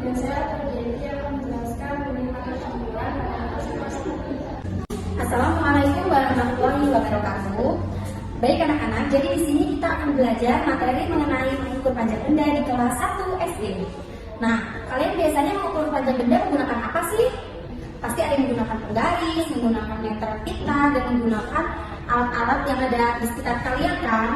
Dan saya berjanji akan menjelaskan bagaimana campuran dan masing-masing. Assalamualaikum warahmatullahi wabarakatuh. Baik anak-anak, jadi di sini kita akan belajar materi mengenai mengukur panjang benda di kelas 1 SD. Nah, kalian biasanya mengukur panjang benda menggunakan apa sih? Pasti ada yang menggunakan penggaris, menggunakan meter pita, dan menggunakan alat-alat yang ada di sekitar kalian kan?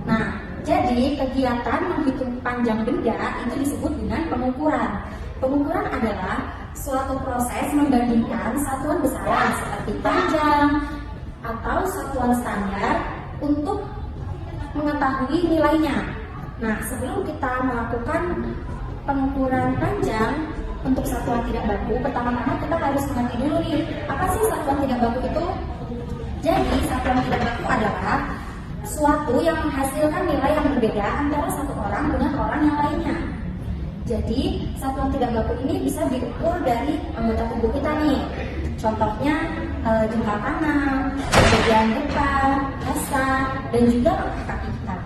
Nah, jadi kegiatan menghitung panjang benda itu disebut dengan pengukuran. Pengukuran adalah suatu proses membandingkan satuan besaran seperti panjang atau satuan standar untuk mengetahui nilainya. Nah, sebelum kita melakukan pengukuran panjang untuk satuan tidak baku, pertama-tama kita harus mengerti dulu nih, apa sih satuan tidak baku itu? Jadi, satuan tidak baku adalah suatu yang menghasilkan nilai yang berbeda antara satu orang dengan orang yang lainnya. Jadi, satuan tidak baku ini bisa diukur dari anggota tubuh kita nih. Contohnya, jempol tangan, bagian depan, dasar, dan juga kaki kita.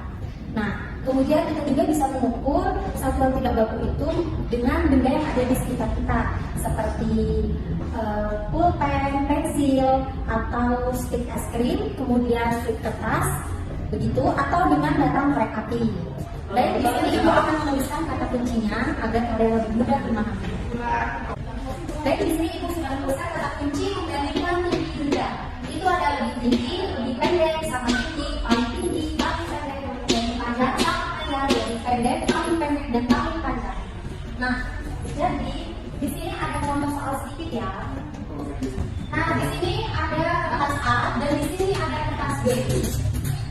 Nah, kemudian kita juga bisa mengukur satuan tidak baku itu dengan benda yang ada di sekitar kita, seperti pulpen, pensil, atau stik es krim, kemudian strip kertas, begitu, atau dengan batang korek api. Dan di sini ibu akan menuliskan kata kuncinya agar kalian lebih mudah memahami. Baik, di sini ibu sudah menuliskan kata kunci membandingkan tinggi benda. Itu ada lebih tinggi, lebih pendek, sama tinggi, paling tinggi, paling pendek, lebih panjang, sama panjang, lebih pendek, paling pendek, dan paling panjang. Nah, jadi di sini ada contoh soal sedikit ya. Nah, di sini ada kertas A dan di sini ada kertas B.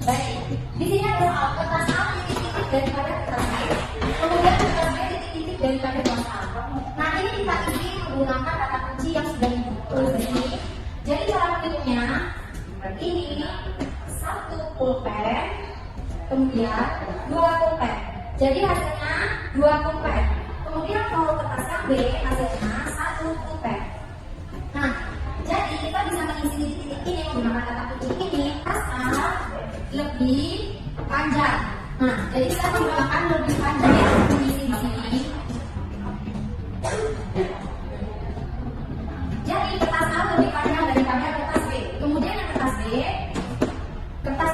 Baik, di sini ada soal kertas A titik-titik daripada kertas B. Kemudian kertas B titik-titik daripada kertas A. Nah, ini kita isi menggunakan kata kunci yang sudah ditulis di sini. Jadi cara menghitungnya seperti ini: 1 pulpen, kemudian 2 pulpen. Jadi hasilnya 2 pulpen. Kemudian kalau kertas yang B hasilnya 1 pulpen. Nah, jadi kita bisa mengisi titik-titik ini menggunakan kata kunci ini asal lebih panjang. Nah, jadi kita menggunakan lebih panjang yang mengisi di sini. Jadi kertas A lebih panjang daripada kertas B. Kemudian yang kertas B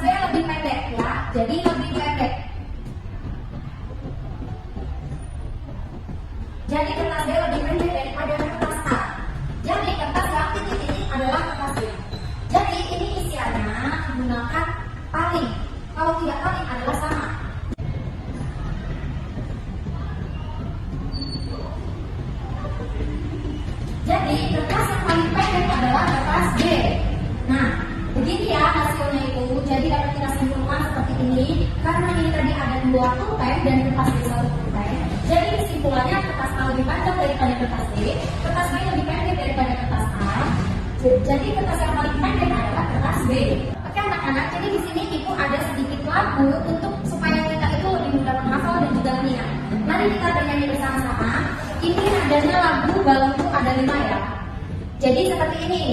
lebih pendek ya. Jadi lebih pendek. Jadi kertas B lebih pendek daripada kertas A. Jadi kertas yang titik-titik adalah kertas B. Jadi ini isiannya menggunakan paling. Kalau tidak paling adalah sama. Jadi kertas yang paling pendek adalah kertas B. Nah, begini ya hasilnya itu. Jadi dapat kita simpulkan seperti ini. Karena ini tadi ada 2 pulpen dan kertas B 1 pulpen. Jadi kesimpulannya kertas A lebih panjang daripada kertas B. Kertas B lebih pendek daripada kertas A. Jadi kertas yang paling pendek adalah kertas B. Oke anak-anak, jadi di sini ibu ada sedikit lagu untuk supaya kita itu lebih mudah menghafal dan juga niat. Mari kita bernyanyi bersama-sama. Ini nadanya lagu Balonku Ada 5 ya. Jadi seperti ini.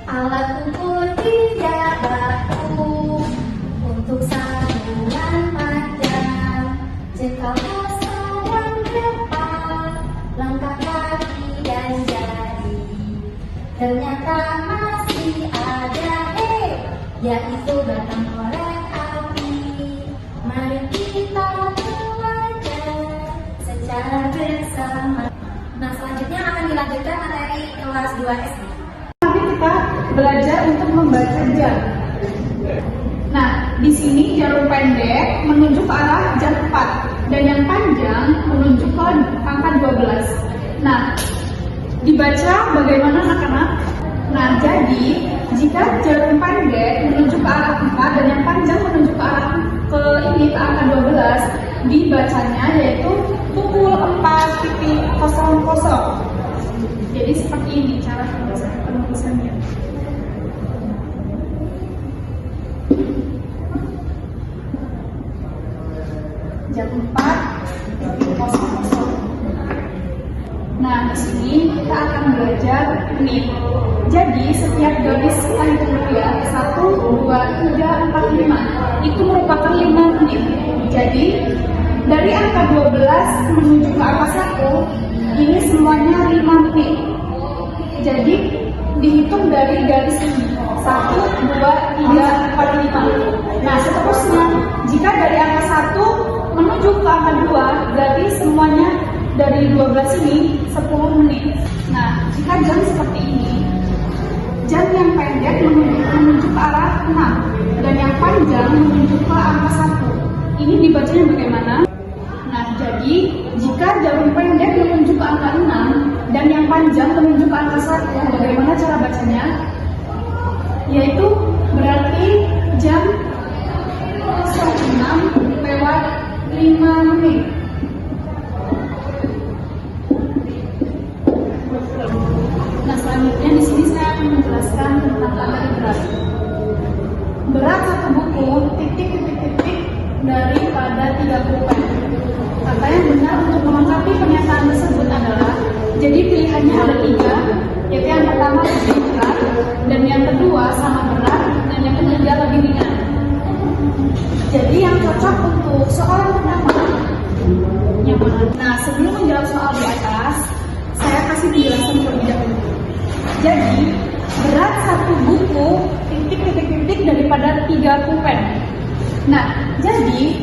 Alat ukur tidak baku untuk satuan panjang, jengkal masa dan depan, langkah kaki dan jari. Ternyata masih ada yaitu batang korek api. Mari kita belajar secara bersama. Nah, selanjutnya akan dilanjutkan materi kelas 2 SD. Nanti kita belajar untuk membaca jam. Nah, di sini jarum pendek menunjuk ke arah jam 4 dan yang panjang menunjuk ke angka 12. Nah, dibaca bagaimana anak-anak? Nah, jadi jika jarum pendek menunjuk ke arah 4 dan yang panjang menunjuk ke arah ke angka 12, dibacanya yaitu pukul 4.00. Jadi seperti ini cara penulisannya. Jam 4.00. Nah, di sini kita akan belajar menit. Jadi setiap garis kita hitung dulu ya, 1, 2, 3, 4, 5. Itu merupakan 5 menit. Jadi dari angka 12 menuju ke angka 1, ini semuanya 5 menit. Jadi dihitung dari garis ini 1, 2, 3, 4, 5. Nah seterusnya, jika dari angka 1 menuju ke angka 2, berarti semuanya dari 12 ini 10 menit. Nah jika jam seperti ini, jam yang pendek menuju ke arah 6 dan yang panjang menuju ke angka 1. Ini dibacanya bagaimana? Nah, jadi jika jarum pendek menuju ke angka 6 dan yang panjang menuju ke angka 1, bagaimana cara bacanya? Yaitu berarti jam 06 lewat 5 menit. Nah, selanjutnya di sini saya akan menjelaskan tentang materi berat. Berat satu buku titik daripada 3 pulpen. Kata yang benar untuk melengkapi pernyataan tersebut adalah, jadi pilihannya ada 3, yaitu yang pertama lebih berat, dan yang kedua sama berat, dan yang ketiga lebih ringan. Jadi yang cocok untuk soal yang pertama yang mana? Nah, sebelum menjawab soal di atas, saya kasih penjelasan terlebih dahulu. Jadi berat satu buku titik daripada 3 pulpen. Nah, jadi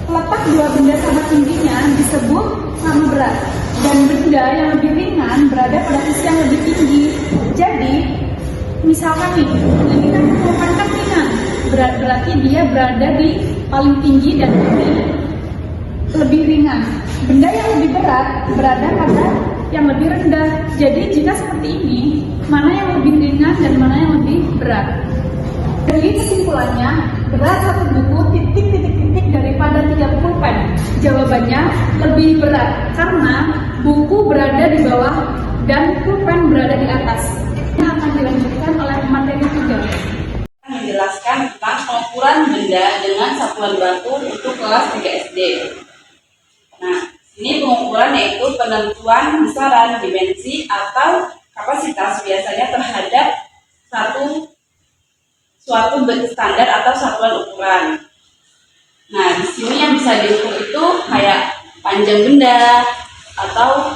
letak dua benda sama tingginya disebut sama berat, dan benda yang lebih ringan berada pada sisi yang lebih tinggi. Jadi misalkan nih, ini kan pulpen kan ringan, berarti dia berada di paling tinggi dan lebih ringan. Benda yang lebih berat berada pada yang lebih rendah. Jadi jika seperti ini, mana yang lebih ringan dan mana yang lebih berat? Dari kesimpulannya, berat satu buku titik daripada 3 pulpen. Jawabannya lebih berat karena buku berada di bawah dan pulpen berada di atas. Ini akan dilanjutkan oleh materi 3. Menjelaskan tentang pengukuran benda dengan satuan batu untuk kelas 3 SD. Nah, ini pengukuran yaitu penentuan besaran, dimensi atau kapasitas biasanya terhadap suatu standar atau satuan ukuran. Nah, di sini yang bisa diukur itu kayak panjang benda atau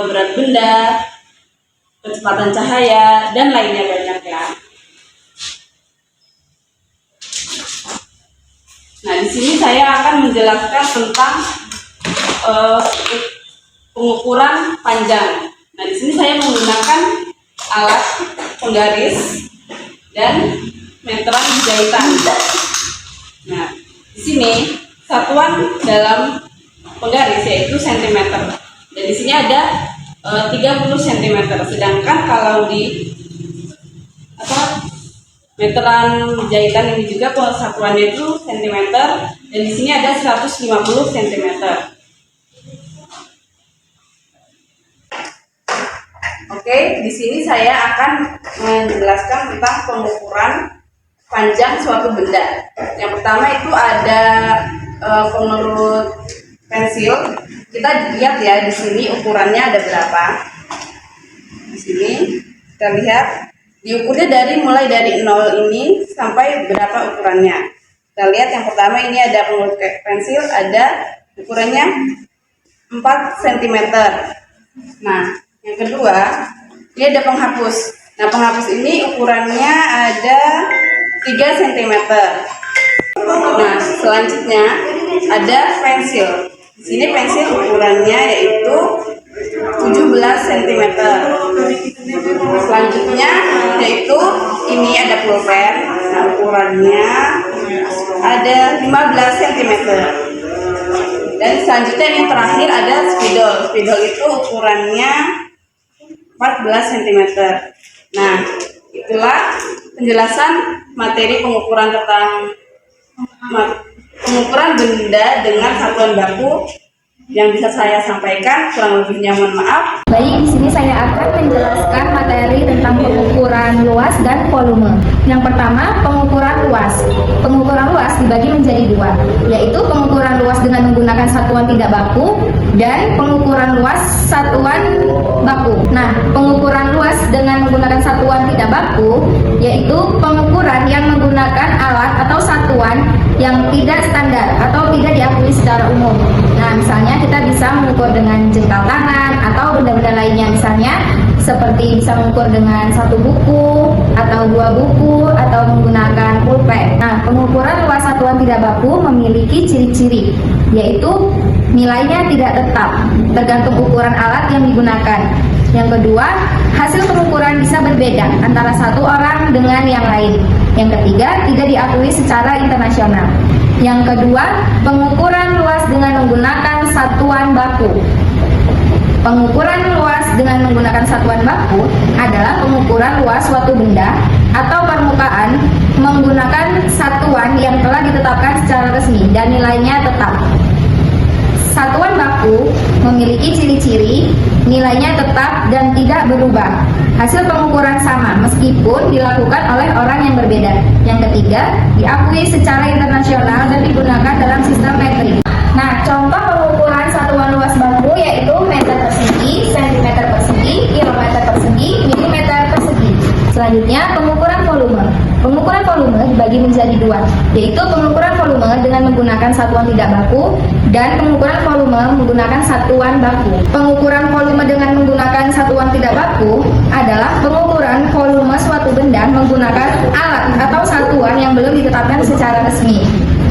berat benda, kecepatan cahaya, dan lainnya banyak ya. Nah, di sini saya akan menjelaskan tentang pengukuran panjang. Nah, di sini saya menggunakan alat penggaris dan meteran jahitan. Nah, di sini satuan dalam penggaris yaitu cm. Dan di sini ada 30 cm. Sedangkan kalau di meteran jahitan ini juga satuannya itu cm, dan di sini ada 150 cm. Oke, di sini saya akan menjelaskan tentang pengukuran panjang suatu benda. Yang pertama itu ada menurut pensil. Kita lihat ya di sini ukurannya ada berapa. Di sini kita lihat diukurnya mulai dari 0 ini sampai berapa ukurannya. Kita lihat yang pertama ini ada menurut pensil, ada ukurannya 4 cm. Nah, yang kedua ini ada penghapus. Nah, penghapus ini ukurannya ada 3 cm. Nah, selanjutnya ada pensil. Di sini pensil ukurannya yaitu 17 cm. Selanjutnya yaitu ini ada pulpen. Nah, ukurannya ada 15 cm. Dan selanjutnya yang terakhir ada spidol. Spidol itu ukurannya 14 cm. Nah, itulah penjelasan materi pengukuran tentang pengukuran benda dengan satuan baku yang bisa saya sampaikan. Kurang lebihnya mohon maaf. Baik, di sini saya akan menjelaskan materi tentang pengukuran luas dan volume. Yang pertama, pengukuran luas. Pengukuran luas dibagi menjadi 2, yaitu pengukuran luas dengan menggunakan satuan tidak baku dan pengukuran luas satuan baku. Nah, pengukuran luas dengan menggunakan satuan tidak baku yaitu pengukuran yang menggunakan alat atau satuan yang tidak standar atau tidak diakui secara umum. Nah, misalnya kita bisa mengukur dengan jengkal tangan atau benda-benda lainnya, misalnya seperti bisa mengukur dengan 1 buku atau 2 buku atau menggunakan pulpen. Nah, pengukuran luas satuan tidak baku memiliki ciri-ciri, yaitu nilainya tidak tetap, tergantung ukuran alat yang digunakan. Yang kedua, hasil pengukuran bisa berbeda antara satu orang dengan yang lain. Yang ketiga, tidak diakui secara internasional. Yang kedua, pengukuran luas dengan menggunakan satuan baku. Pengukuran luas dengan menggunakan satuan baku adalah pengukuran luas suatu benda atau permukaan menggunakan satuan yang telah ditetapkan secara resmi dan nilainya tetap. Satuan baku memiliki ciri-ciri, nilainya tetap dan tidak berubah. Hasil pengukuran sama meskipun dilakukan oleh orang yang berbeda. Yang ketiga, diakui secara internasional dan digunakan dalam sistem metrik. Nah, contoh pengukuran satuan luas baku yaitu meter persegi, sentimeter persegi, kilometer persegi, milimeter persegi. Selanjutnya, pengukuran volume. Pengukuran volume dibagi menjadi 2, yaitu pengukuran volume dengan menggunakan satuan tidak baku dan pengukuran volume menggunakan satuan baku. Pengukuran volume dengan menggunakan satuan tidak baku adalah pengukuran volume suatu benda menggunakan alat atau satuan yang belum ditetapkan secara resmi.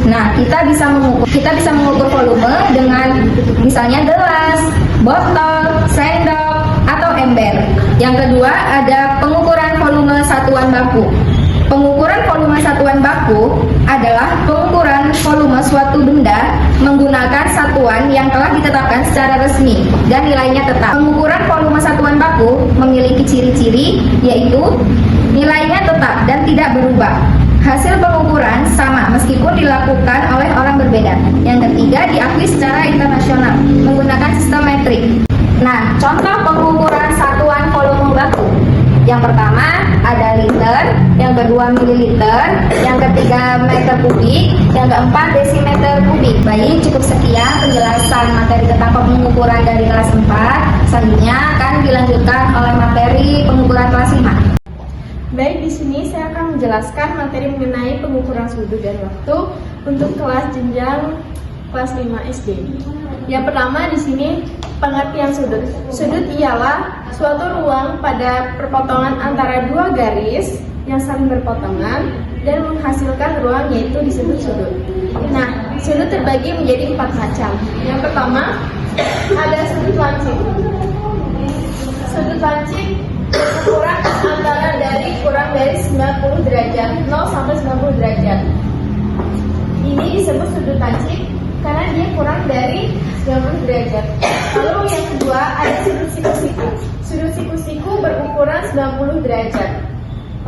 Nah, kita bisa mengukur volume dengan misalnya gelas, botol, sendok, atau ember. Yang kedua, ada pengukuran volume satuan baku. Pengukuran volume satuan baku adalah pengukuran volume suatu benda menggunakan satuan yang telah ditetapkan secara resmi dan nilainya tetap. Pengukuran volume satuan baku memiliki ciri-ciri, yaitu nilainya tetap dan tidak berubah. Hasil pengukuran sama meskipun dilakukan oleh orang berbeda. Yang ketiga, diakui secara internasional menggunakan sistem metrik. Nah, contoh pengukuran satuan volume baku. Yang pertama ada liter, yang kedua mililiter, yang ketiga meter kubik, yang keempat desimeter kubik. Baik, cukup sekian penjelasan materi tentang pengukuran dari kelas 4. Selanjutnya akan dilanjutkan oleh materi pengukuran kelas 5. Baik, di sini saya akan menjelaskan materi mengenai pengukuran sudut dan waktu untuk kelas jenjang kelas 5 SD. Yang pertama di sini pengertian sudut. Sudut ialah suatu ruang pada perpotongan antara 2 garis yang saling berpotongan dan menghasilkan ruang, yaitu disebut sudut. Nah, sudut terbagi menjadi 4 macam. Yang pertama ada sudut lancip. Sudut lancip berukuran antara kurang dari 90 derajat, 0 sampai 90 derajat. Ini disebut sudut lancip karena dia kurang dari 90 derajat. Lalu yang kedua ada sudut siku-siku. Sudut siku-siku berukuran 90 derajat.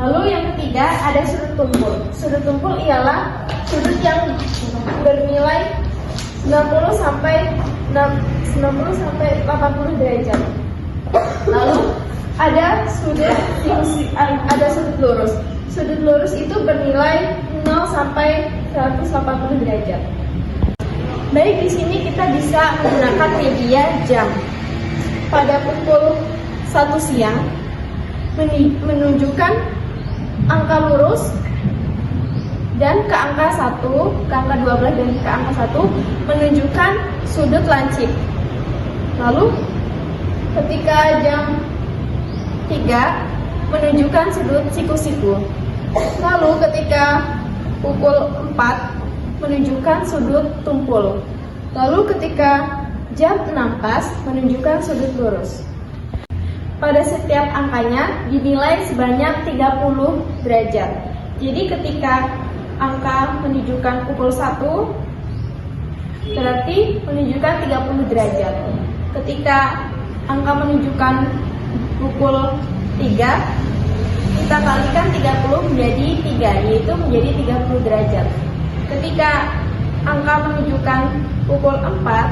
Lalu yang ketiga ada sudut tumpul. Sudut tumpul ialah sudut yang bernilai 90 sampai 80 derajat. Lalu ada sudut lurus. Sudut lurus itu bernilai 0 sampai 180 derajat. Baik, di sini kita bisa menggunakan media jam. Pada pukul 1 siang menunjukkan angka lurus dan ke angka 1, ke angka 12 dan ke angka 1 menunjukkan sudut lancip. Lalu ketika jam 3 menunjukkan sudut siku-siku. Lalu ketika pukul 4 menunjukkan sudut tumpul. Lalu ketika jam 6 pas menunjukkan sudut lurus. Pada setiap angkanya dinilai sebanyak 30 derajat. Jadi ketika angka menunjukkan pukul 1 berarti menunjukkan 30 derajat. Ketika angka menunjukkan pukul 3, kita kalikan 30 menjadi 3, yaitu menjadi 30 derajat. Ketika angka menunjukkan pukul 4,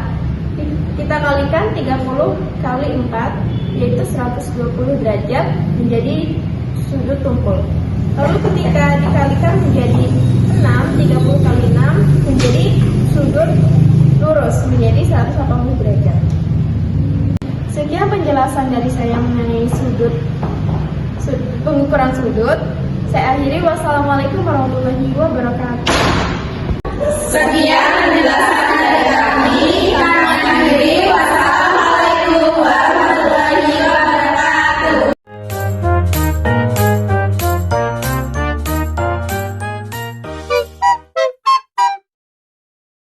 kita kalikan 30 kali 4, yaitu 120 derajat menjadi sudut tumpul. Lalu ketika dikalikan menjadi 6, 30 kali 6 menjadi sudut lurus, menjadi 180 derajat. Sekian penjelasan dari saya mengenai pengukuran sudut. Saya akhiri. Wassalamualaikum warahmatullahi wabarakatuh. Sekian